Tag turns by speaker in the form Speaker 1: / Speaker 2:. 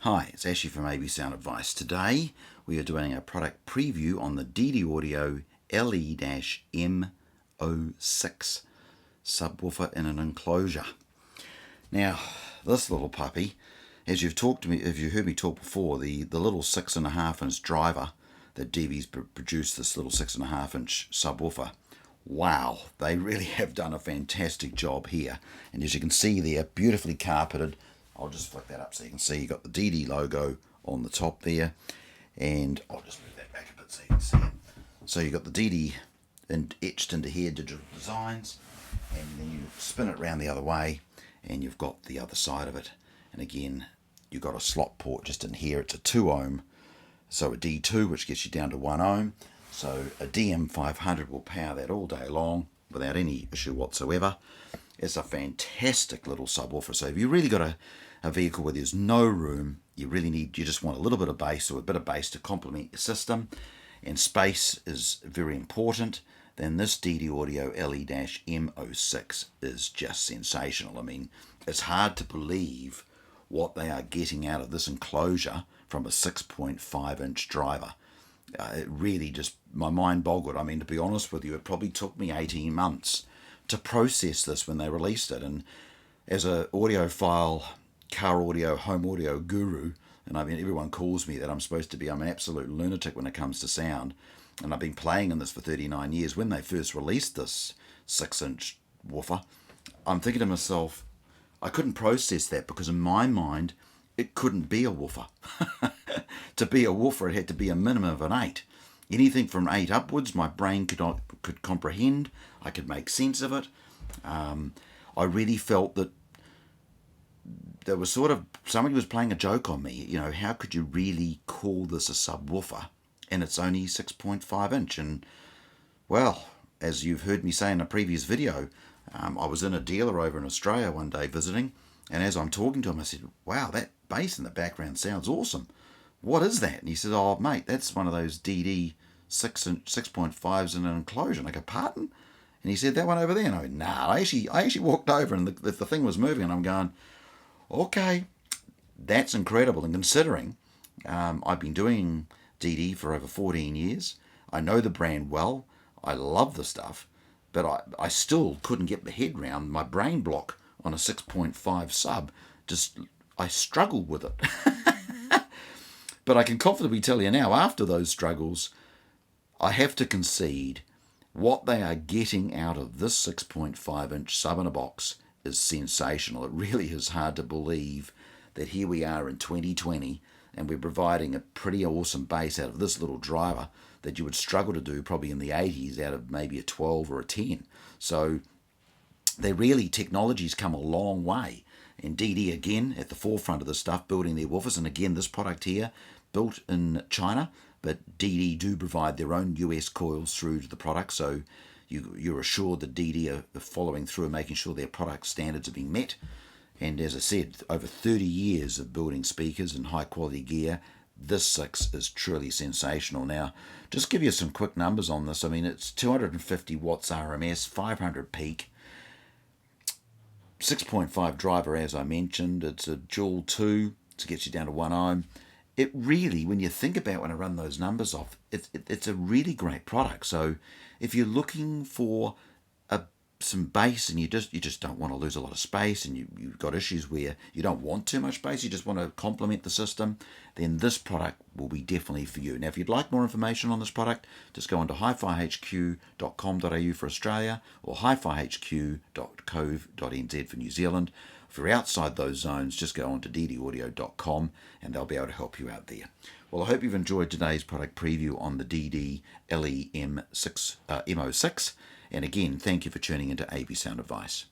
Speaker 1: Hi, it's Ashley from AB Sound Advice. Today we are doing a product preview on the DD Audio LE-M06 subwoofer in an enclosure. Now, this little puppy, as you've talked to me, if you heard me talk before, the little 6.5 inch driver that DV's produced, this little 6.5 inch subwoofer. Wow, they really have done a fantastic job here. And as you can see, they're beautifully carpeted. I'll just flick that up so you can see you've got the DD logo on the top there, and I'll just move that back a bit so you can see it. So you've got the DD etched into here, digital designs, and then you spin it around the other way and you've got the other side of it. And again, you've got a slot port just in here. It's a 2 ohm, so a D2, which gets you down to 1 ohm. So a DM500 will power that all day long without any issue whatsoever. It's a fantastic little subwoofer. So if you really got a vehicle where there's no room, you just want a little bit of bass, or a bit of bass to complement your system, and space is very important, then this DD Audio LE-M06 is just sensational. I mean, it's hard to believe what they are getting out of this enclosure from a 6.5 inch driver. It really just, my mind boggled. I mean, to be honest with you, it probably took me 18 months to process this when they released it. And as a audiophile, car audio, home audio guru, and I mean, everyone calls me that I'm an absolute lunatic when it comes to sound. And I've been playing in this for 39 years. When they first released this 6-inch woofer, I'm thinking to myself, I couldn't process that, because in my mind, it couldn't be a woofer. To be a woofer, it had to be a minimum of an 8. Anything from 8 upwards, my brain could comprehend. I could make sense of it. I really felt that there was somebody was playing a joke on me. You know, how could you really call this a subwoofer? And it's only 6.5 inch. And, well, as you've heard me say in a previous video, I was in a dealer over in Australia one day visiting, and as I'm talking to him, I said, wow, that bass in the background sounds awesome. What is that? And he said, oh, mate, that's one of those DD 6.5s in an enclosure. And I go, pardon? And he said, that one over there. And I went, nah, I actually walked over, and the thing was moving, and I'm going, okay, that's incredible. And considering I've been doing DD for over 14 years, I know the brand well, I love the stuff, but I still couldn't get the head round my brain block on a 6.5 sub. I struggled with it. But I can confidently tell you now, after those struggles, I have to concede what they are getting out of this 6.5 inch sub in a box is sensational. It really is hard to believe that here we are in 2020 and we're providing a pretty awesome bass out of this little driver that you would struggle to do probably in the 80s out of maybe a 12 or a 10. So technology's come a long way. And DD, again, at the forefront of this stuff, building their woofers. And again, this product here, built in China, but DD do provide their own US coils through to the product. So you're assured that DD are following through and making sure their product standards are being met. And as I said, over 30 years of building speakers and high quality gear, this 6 is truly sensational. Now, just give you some quick numbers on this. I mean, it's 250 watts RMS, 500 peak, 6.5 driver, as I mentioned. It's a dual 2 to get you down to 1 ohm. It really, when you think about when I run those numbers off, it's a really great product. So if you're looking for some bass and you just don't want to lose a lot of space, and you've got issues where you don't want too much bass, you just want to complement the system, then this product will be definitely for you. Now, if you'd like more information on this product, just go on to hifihq.com.au for Australia, or hifihq.co.nz for New Zealand. If you're outside those zones, just go on to ddaudio.com and they'll be able to help you out there. Well, I hope you've enjoyed today's product preview on the DD LE-M06. And again, thank you for tuning into AB Sound Advice.